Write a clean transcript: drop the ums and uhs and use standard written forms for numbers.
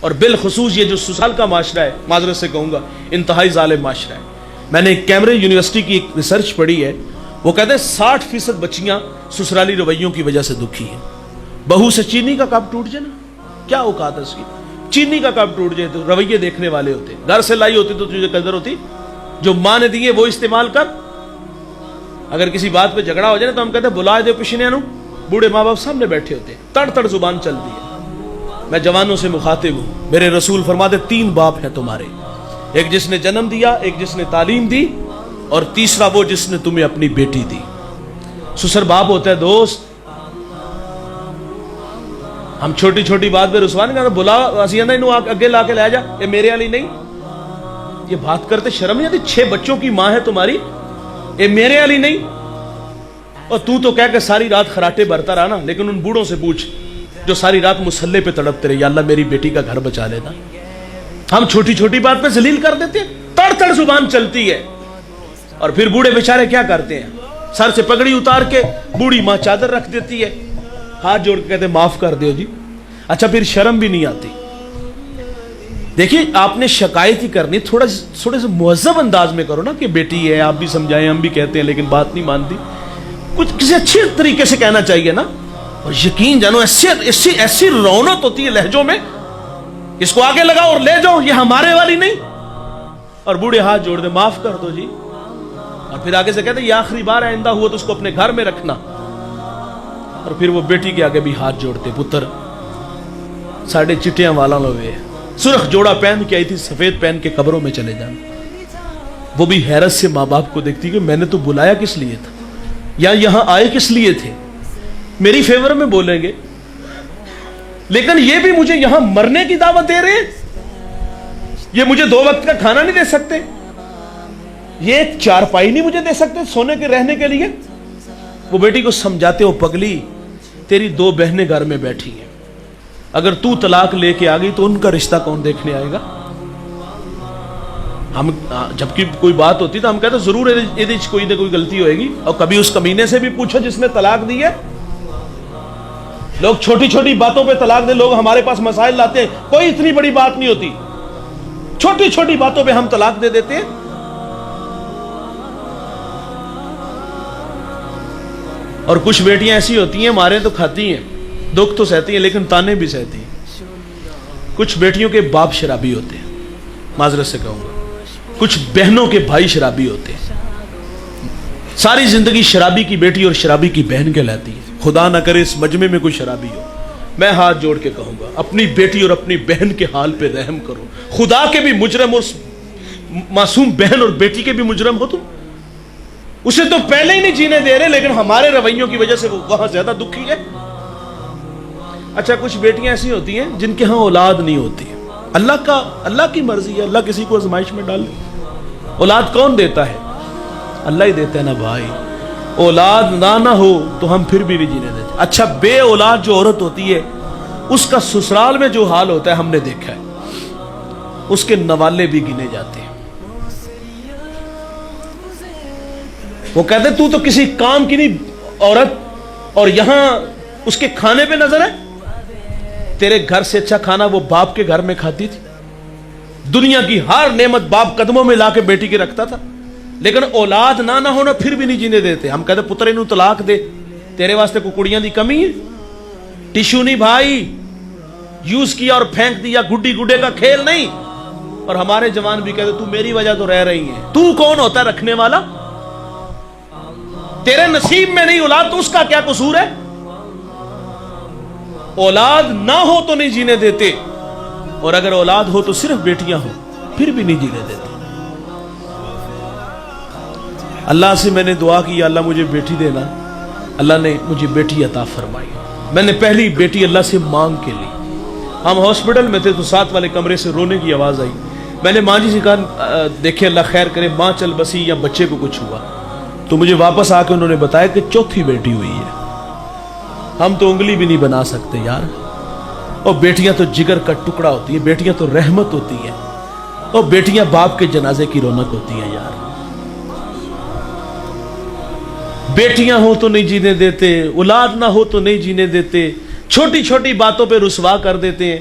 اور بالخصوص یہ جو سسرال کا معاشرہ ہے، معذرت سے کہوں گا انتہائی ظالم معاشرہ ہے. میں نے کیمبرج یونیورسٹی کی ایک ریسرچ پڑھی ہے، وہ کہتے ہیں 60% بچیاں سسرالی رویوں کی وجہ سے دکھی ہیں. بہو سے چینی کا کپ ٹوٹ جائے نا، کیا اوقات ہے اس کی، چینی کا کپ ٹوٹ جائے تو رویے دیکھنے والے ہوتے، گھر سے لائی ہوتی تو تجھے قدر ہوتی، جو ماں نے دیے وہ استعمال کر. اگر کسی بات پہ جھگڑا ہو جائے نا تو ہم کہتے ہیں بلا دے پشنے نو، بوڑھے ماں باپ سامنے بیٹھے ہوتے ہیں، تڑ تڑ زبان چلتی ہے. میں جوانوں سے مخاطب ہوں، میرے رسول فرماتے 3 باپ ہیں تمہارے، ایک جس نے جنم دیا، ایک جس نے تعلیم دی، اور تیسرا وہ جس نے تمہیں اپنی بیٹی دی. سسر باپ ہوتا ہے دوست. ہم چھوٹی چھوٹی بات پہ رسوا نہیں کرتے، بلا اسیاں انہوں اگے لا کے لے جا، یہ میرے والی نہیں. یہ بات کرتے شرم نہیں آتی؟ 6 بچوں کی ماں ہے تمہاری، یہ میرے والی نہیں. اور تو کہہ کہ ساری رات خراٹے بھرتا رہا نا، لیکن ان بوڑھوں سے پوچھ جو ساری رات مسلح پہ تڑپتے رہے، یا اللہ میری بیٹی کا گھر بچا لینا. ہم چھوٹی چھوٹی بات پہ ذلیل کر دیتے ہیں، تڑ تڑ زبان چلتی ہے. اور پھر بوڑھے بیچارے کیا کرتے ہیں، سر سے پگڑی اتار کے بوڑھی ماں چادر رکھ دیتی ہے، ہاتھ جوڑ کے کہتے ہیں معاف کر دیو جی. اچھا پھر شرم بھی نہیں آتی. دیکھیے آپ نے شکایت ہی کرنی، تھوڑے سے مہذب انداز میں کرو نا، کہ بیٹی ہے، آپ بھی سمجھائیں، ہم بھی کہتے ہیں لیکن بات نہیں مانتی. کچھ کسی اچھے طریقے سے کہنا چاہیے نا. اور یقین جانو ایسی رونق ہوتی ہے لہجوں میں، اس کو آگے لگاؤ اور لے جاؤ، یہ ہمارے والی نہیں. اور بوڑھے ہاتھ جوڑ دے معاف کر دو جی. اور پھر آگے سے کہتے ہیں یہ آخری بار آئندہ ہوا تو اس کو اپنے گھر میں رکھنا. اور پھر وہ بیٹی کے آگے بھی ہاتھ جوڑتے، پتر ساڑھے چٹیاں والا لوے، سرخ جوڑا پہن کے آئی تھی، سفید پہن کے قبروں میں چلے جانا. وہ بھی حیرت سے ماں باپ کو دیکھتی کہ میں نے تو بلایا کس لیے تھا، یا یہاں آئے کس لیے تھے. میری فیور میں بولیں گے، لیکن یہ بھی مجھے یہاں مرنے کی دعوت دے رہے ہیں. یہ مجھے 2 وقت کا کھانا نہیں دے سکتے، یہ ایک چارپائی نہیں مجھے دے سکتے سونے کے رہنے کے لیے. وہ بیٹی کو سمجھاتے ہو، پگلی تیری 2 بہنیں گھر میں بیٹھی ہیں، اگر تو طلاق لے کے آ گئی تو ان کا رشتہ کون دیکھنے آئے گا. ہم جبکہ کوئی بات ہوتی تو ہم کہتے ضرور کوئی نہ کوئی غلطی ہوئے گی، اور کبھی اس کمینے سے بھی پوچھو جس نے طلاق دی ہے. لوگ چھوٹی چھوٹی باتوں پہ طلاق دے، لوگ ہمارے پاس مسائل لاتے ہیں، کوئی اتنی بڑی بات نہیں ہوتی، چھوٹی چھوٹی باتوں پہ ہم طلاق دے دیتے ہیں. اور کچھ بیٹیاں ایسی ہوتی ہیں، مارے تو کھاتی ہیں، دکھ تو سہتی ہیں، لیکن تانے بھی سہتی ہیں. کچھ بیٹیوں کے باپ شرابی ہوتے ہیں، معذرت سے کہوں گا، کچھ بہنوں کے بھائی شرابی ہوتے ہیں. ساری زندگی شرابی کی بیٹی اور شرابی کی بہن کہلاتی ہے. خدا نہ کرے اس مجمع میں کوئی شرابی ہو. میں ہاتھ جوڑ کے کہوں گا اپنی بیٹی اور اپنی بہن کے حال پہ رحم کرو. خدا کے بھی مجرم، اس معصوم بہن اور بیٹی کے بھی مجرم ہو تم. اسے تو پہلے ہی نہیں جینے دے رہے، لیکن ہمارے رویوں کی وجہ سے وہ وہاں زیادہ دکھی ہے. اچھا کچھ بیٹیاں ایسی ہوتی ہیں جن کے ہاں اولاد نہیں ہوتی. اللہ کی مرضی ہے، اللہ کسی کو آزمائش میں ڈال دے. اولاد کون دیتا ہے؟ اللہ ہی دیتا ہے نا بھائی. اولاد نہ ہو تو ہم پھر بھی نہیں جینے دیتے. اچھا بے اولاد جو عورت ہوتی ہے، اس کا سسرال میں جو حال ہوتا ہے ہم نے دیکھا ہے. اس کے نوالے بھی گنے جاتے ہیں. وہ کہتے تو کسی کام کی نہیں عورت، اور یہاں اس کے کھانے پہ نظر ہے. تیرے گھر سے اچھا کھانا وہ باپ کے گھر میں کھاتی تھی. دنیا کی ہر نعمت باپ قدموں میں لا کے بیٹی کے رکھتا تھا، لیکن اولاد نہ ہونا پھر بھی نہیں جینے دیتے. ہم کہتے پتر انہوں طلاق دے، تیرے واسطے کوئی کڑیاں دی کمی ہے؟ ٹیشو نہیں بھائی، یوز کیا اور پھینک دیا، گڈی گڈے کا کھیل نہیں. اور ہمارے جوان بھی کہتے تو میری وجہ تو رہ رہی ہے. تو کون ہوتا ہے رکھنے والا؟ تیرے نصیب میں نہیں اولاد تو اس کا کیا قصور ہے؟ اولاد نہ ہو تو نہیں جینے دیتے، اور اگر اولاد ہو تو صرف بیٹیاں ہو پھر بھی نہیں جینے دیتے. اللہ سے میں نے دعا کی یا اللہ مجھے بیٹی دینا. اللہ نے مجھے بیٹی عطا فرمائی. میں نے پہلی بیٹی اللہ سے مانگ کے لی. ہم ہاسپٹل میں تھے تو ساتھ والے کمرے سے رونے کی آواز آئی. میں نے ماں جی سے کہا دیکھیں اللہ خیر کرے، ماں چل بسی یا بچے کو کچھ ہوا. تو مجھے واپس آ کے انہوں نے بتایا کہ 4تھی بیٹی ہوئی ہے. ہم تو انگلی بھی نہیں بنا سکتے یار. اور بیٹیاں تو جگر کا ٹکڑا ہوتی ہیں، بیٹیاں تو رحمت ہوتی ہیں، اور بیٹیاں باپ کے جنازے کی رونق ہوتی ہیں یار. بیٹیاں ہو تو نہیں جینے دیتے، اولاد نہ ہو تو نہیں جینے دیتے، چھوٹی چھوٹی باتوں پہ رسوا کر دیتے ہیں.